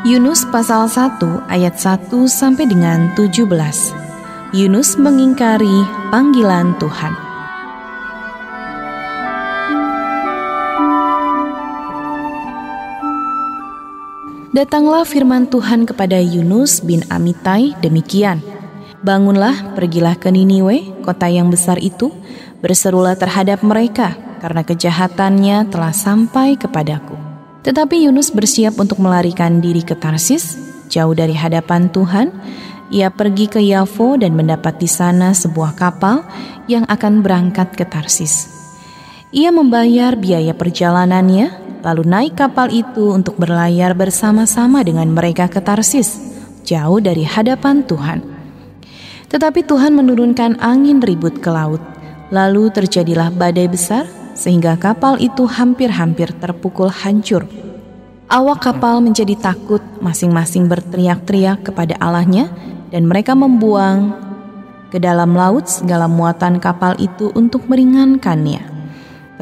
Yunus pasal 1 ayat 1 sampai dengan 17. Yunus mengingkari panggilan Tuhan. Datanglah firman Tuhan kepada Yunus bin Amittai demikian. Bangunlah, pergilah ke Niniwe, kota yang besar itu, berserulah terhadap mereka, karena kejahatannya telah sampai kepadaku. Tetapi Yunus bersiap untuk melarikan diri ke Tarsis, jauh dari hadapan Tuhan. Ia pergi ke Yafo dan mendapat di sana sebuah kapal yang akan berangkat ke Tarsis. Ia membayar biaya perjalanannya, lalu naik kapal itu untuk berlayar bersama-sama dengan mereka ke Tarsis, jauh dari hadapan Tuhan. Tetapi Tuhan menurunkan angin ribut ke laut, lalu terjadilah badai besar, sehingga kapal itu hampir-hampir terpukul hancur. Awak kapal menjadi takut, masing-masing berteriak-teriak kepada Allahnya, dan mereka membuang ke dalam laut segala muatan kapal itu untuk meringankannya.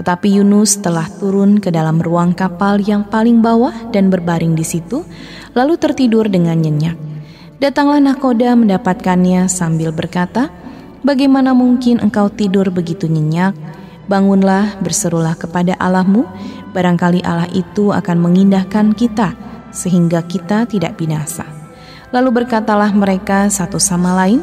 Tetapi Yunus telah turun ke dalam ruang kapal yang paling bawah dan berbaring di situ, lalu tertidur dengan nyenyak. Datanglah nahkoda mendapatkannya sambil berkata, "Bagaimana mungkin engkau tidur begitu nyenyak? Bangunlah, berserulah kepada Allahmu, barangkali Allah itu akan mengindahkan kita, sehingga kita tidak binasa." Lalu berkatalah mereka satu sama lain,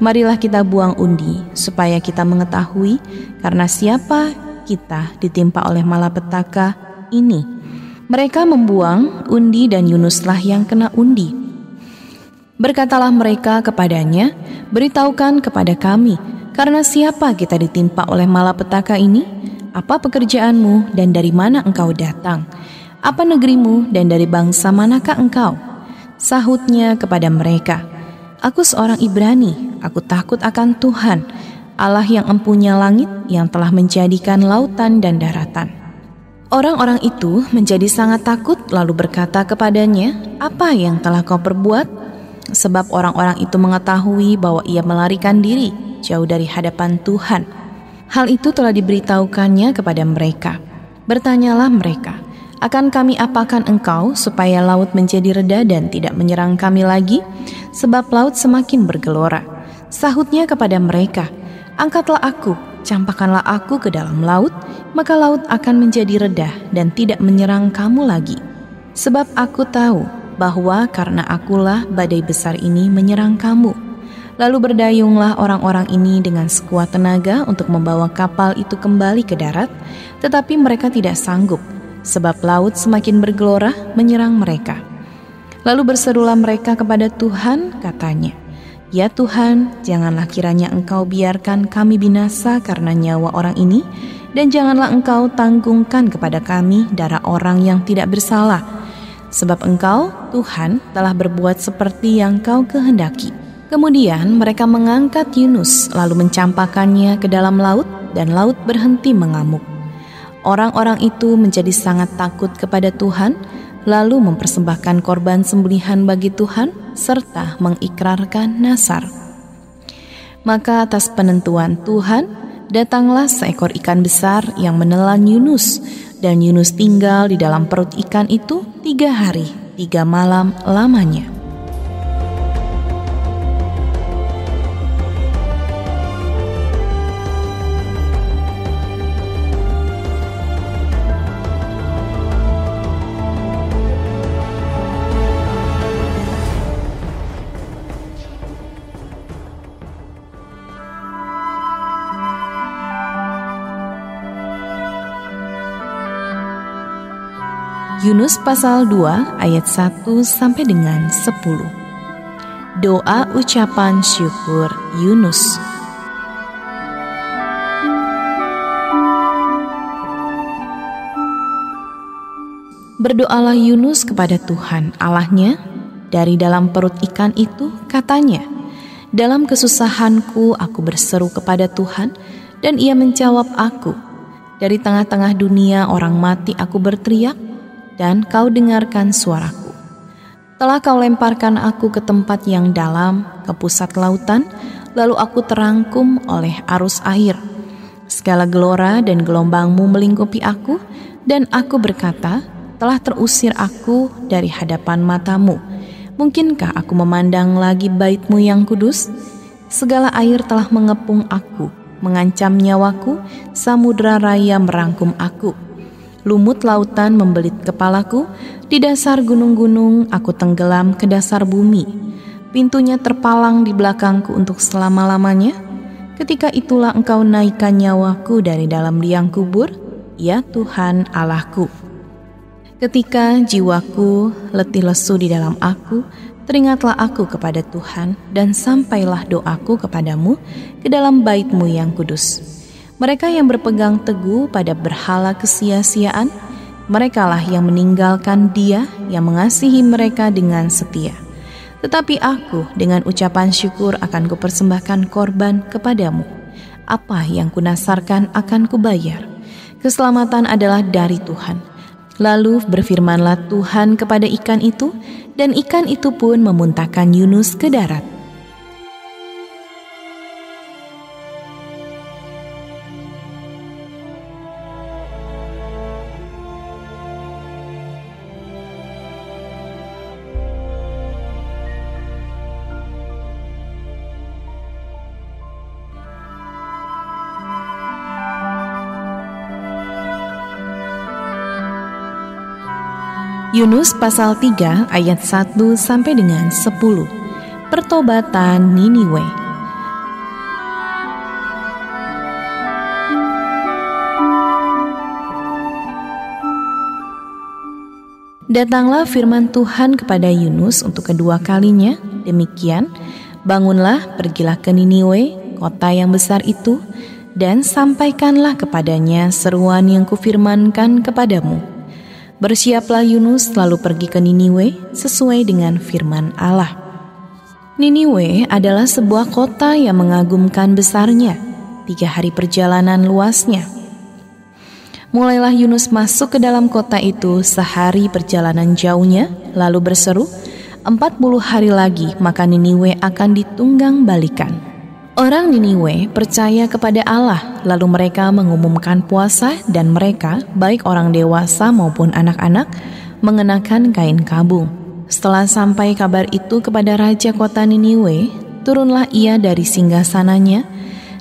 "Marilah kita buang undi, supaya kita mengetahui, karena siapa kita ditimpa oleh malapetaka ini." Mereka membuang undi dan Yunuslah yang kena undi. Berkatalah mereka kepadanya, "Beritahukan kepada kami, karena siapa kita ditimpa oleh malapetaka ini? Apa pekerjaanmu dan dari mana engkau datang? Apa negerimu dan dari bangsa manakah engkau?" Sahutnya kepada mereka, "Aku seorang Ibrani, aku takut akan Tuhan, Allah yang empunya langit, yang telah menjadikan lautan dan daratan." Orang-orang itu menjadi sangat takut, lalu berkata kepadanya, "Apa yang telah kau perbuat?" Sebab orang-orang itu mengetahui bahwa ia melarikan diri jauh dari hadapan Tuhan. Hal itu telah diberitahukannya kepada mereka. Bertanyalah mereka, "Akan kami apakan engkau supaya laut menjadi reda dan tidak menyerang kami lagi? Sebab laut semakin bergelora." Sahutnya kepada mereka, "Angkatlah aku, campakkanlah aku ke dalam laut, maka laut akan menjadi reda dan tidak menyerang kamu lagi. Sebab aku tahu bahwa karena akulah badai besar ini menyerang kamu." Lalu berdayunglah orang-orang ini dengan sekuat tenaga untuk membawa kapal itu kembali ke darat, tetapi mereka tidak sanggup, sebab laut semakin bergelora menyerang mereka. Lalu berserulah mereka kepada Tuhan, katanya, "Ya Tuhan, janganlah kiranya Engkau biarkan kami binasa karena nyawa orang ini, dan janganlah Engkau tanggungkan kepada kami darah orang yang tidak bersalah. Sebab Engkau, Tuhan, telah berbuat seperti yang Kau kehendaki." Kemudian mereka mengangkat Yunus, lalu mencampakkannya ke dalam laut, dan laut berhenti mengamuk. Orang-orang itu menjadi sangat takut kepada Tuhan, lalu mempersembahkan korban sembelihan bagi Tuhan, serta mengikrarkan nazar. Maka atas penentuan Tuhan, datanglah seekor ikan besar yang menelan Yunus, dan Yunus tinggal di dalam perut ikan itu 3 hari, 3 malam lamanya. Yunus pasal 2 ayat 1 sampai dengan 10. Doa ucapan syukur Yunus. Berdoalah Yunus kepada Tuhan Allahnya dari dalam perut ikan itu, katanya, "Dalam kesusahanku aku berseru kepada Tuhan, dan Ia menjawab aku. Dari tengah-tengah dunia orang mati aku berteriak, dan Kau dengarkan suaraku. Telah Kau lemparkan aku ke tempat yang dalam, ke pusat lautan, lalu aku terangkum oleh arus air. Segala gelora dan gelombangmu melingkupi aku, dan aku berkata, telah terusir aku dari hadapan matamu. Mungkinkah aku memandang lagi bait-Mu yang kudus? Segala air telah mengepung aku, mengancam nyawaku, samudra raya merangkum aku. Lumut lautan membelit kepalaku, di dasar gunung-gunung aku tenggelam ke dasar bumi. Pintunya terpalang di belakangku untuk selama-lamanya. Ketika itulah Engkau naikkan nyawaku dari dalam liang kubur, ya Tuhan Allahku. Ketika jiwaku letih lesu di dalam aku, teringatlah aku kepada Tuhan, dan sampailah doaku kepadamu ke dalam bait-Mu yang kudus. Mereka yang berpegang teguh pada berhala kesia-siaan, merekalah yang meninggalkan Dia yang mengasihi mereka dengan setia. Tetapi aku dengan ucapan syukur akan kupersembahkan korban kepadamu. Apa yang kunasarkan akan kubayar. Keselamatan adalah dari Tuhan. Lalu berfirmanlah Tuhan kepada ikan itu, dan ikan itu pun memuntahkan Yunus ke darat. Yunus pasal 3 ayat 1 sampai dengan 10. Pertobatan Niniwe. Datanglah firman Tuhan kepada Yunus untuk kedua kalinya, demikian, bangunlah, pergilah ke Niniwe, kota yang besar itu, dan sampaikanlah kepadanya seruan yang kufirmankan kepadamu. Bersiaplah Yunus lalu pergi ke Niniwe sesuai dengan firman Allah. Niniwe adalah sebuah kota yang mengagumkan besarnya, 3 hari perjalanan luasnya. Mulailah Yunus masuk ke dalam kota itu sehari perjalanan jauhnya, lalu berseru, 40 hari lagi maka Niniwe akan ditunggang balikan. Orang Niniwe percaya kepada Allah, lalu mereka mengumumkan puasa dan mereka, baik orang dewasa maupun anak-anak, mengenakan kain kabung. Setelah sampai kabar itu kepada raja kota Niniwe, turunlah ia dari singgasananya,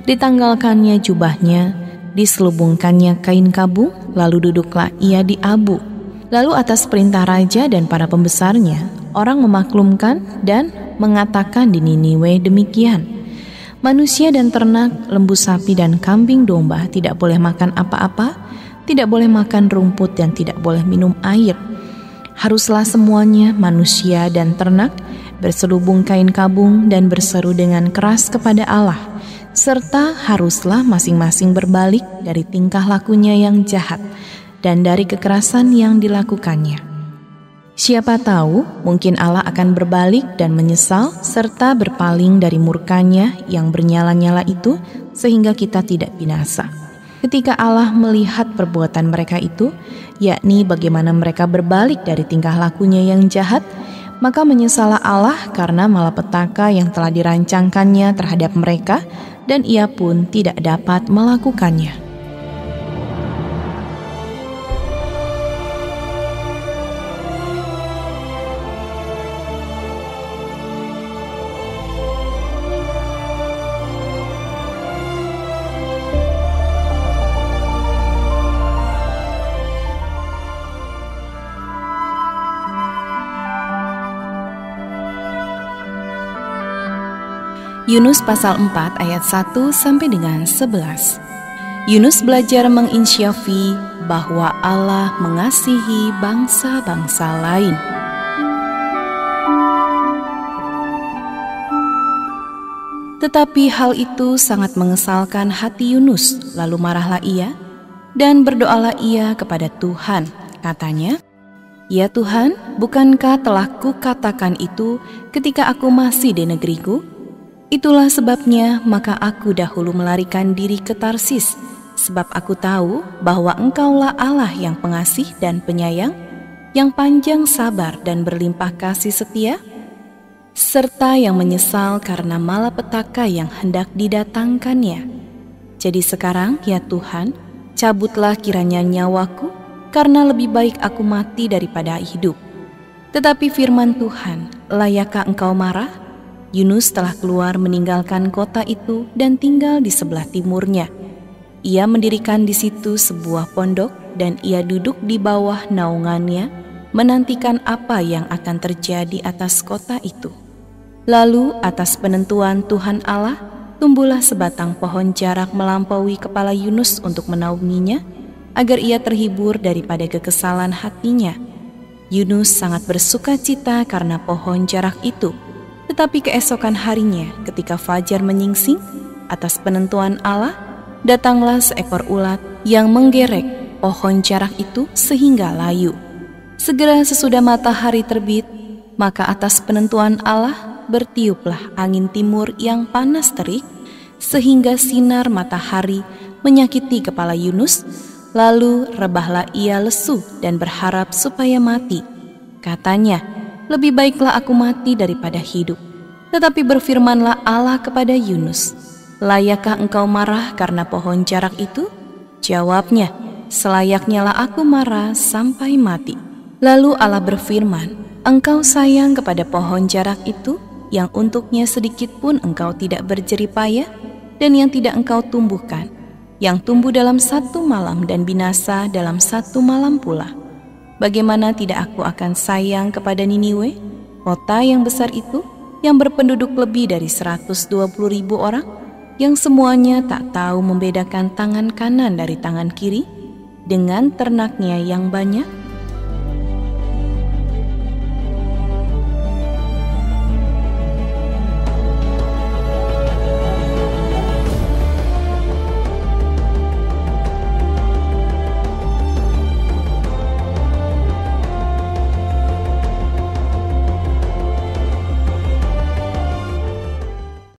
ditanggalkannya jubahnya, diselubungkannya kain kabung, lalu duduklah ia di abu. Lalu atas perintah raja dan para pembesarnya, orang memaklumkan dan mengatakan di Niniwe demikian. Manusia dan ternak, lembu sapi dan kambing domba tidak boleh makan apa-apa, tidak boleh makan rumput dan tidak boleh minum air. Haruslah semuanya, manusia dan ternak, berselubung kain kabung dan berseru dengan keras kepada Allah, serta haruslah masing-masing berbalik dari tingkah lakunya yang jahat dan dari kekerasan yang dilakukannya. Siapa tahu, mungkin Allah akan berbalik dan menyesal serta berpaling dari murkanya yang bernyala-nyala itu sehingga kita tidak binasa. Ketika Allah melihat perbuatan mereka itu, yakni bagaimana mereka berbalik dari tingkah lakunya yang jahat, maka menyesallah Allah karena malapetaka yang telah dirancangkannya terhadap mereka dan ia pun tidak dapat melakukannya. Yunus pasal 4 ayat 1 sampai dengan 11. Yunus belajar menginsyafi bahwa Allah mengasihi bangsa-bangsa lain. Tetapi hal itu sangat mengesalkan hati Yunus, lalu marahlah ia dan berdoalah ia kepada Tuhan. Katanya, "Ya Tuhan, bukankah telah kukatakan itu ketika aku masih di negeriku? Itulah sebabnya maka aku dahulu melarikan diri ke Tarsis, sebab aku tahu bahwa Engkaulah Allah yang pengasih dan penyayang, yang panjang sabar dan berlimpah kasih setia, serta yang menyesal karena malapetaka yang hendak didatangkannya. Jadi sekarang ya Tuhan, cabutlah kiranya nyawaku, karena lebih baik aku mati daripada hidup." Tetapi firman Tuhan, "Layakkah engkau marah?" Yunus telah keluar meninggalkan kota itu dan tinggal di sebelah timurnya. Ia mendirikan di situ sebuah pondok dan ia duduk di bawah naungannya, menantikan apa yang akan terjadi atas kota itu. Lalu atas penentuan Tuhan Allah, tumbuhlah sebatang pohon jarak melampaui kepala Yunus untuk menaunginya, agar ia terhibur daripada kekesalan hatinya. Yunus sangat bersuka cita karena pohon jarak itu. Tetapi keesokan harinya, ketika fajar menyingsing, atas penentuan Allah, datanglah seekor ulat yang menggerek pohon jarak itu sehingga layu. Segera sesudah matahari terbit, maka atas penentuan Allah bertiuplah angin timur yang panas terik, sehingga sinar matahari menyakiti kepala Yunus. Lalu rebahlah ia lesu dan berharap supaya mati. Katanya, "Lebih baiklah aku mati daripada hidup." Tetapi berfirmanlah Allah kepada Yunus, "Layakkah engkau marah karena pohon jarak itu?" Jawabnya, "Selayaknya lah aku marah sampai mati." Lalu Allah berfirman, "Engkau sayang kepada pohon jarak itu, yang untuknya sedikit pun engkau tidak berjerih payah, dan yang tidak engkau tumbuhkan, yang tumbuh dalam satu malam dan binasa dalam satu malam pula. Bagaimana tidak aku akan sayang kepada Niniwe, kota yang besar itu, yang berpenduduk lebih dari 120.000 orang, yang semuanya tak tahu membedakan tangan kanan dari tangan kiri, dengan ternaknya yang banyak?"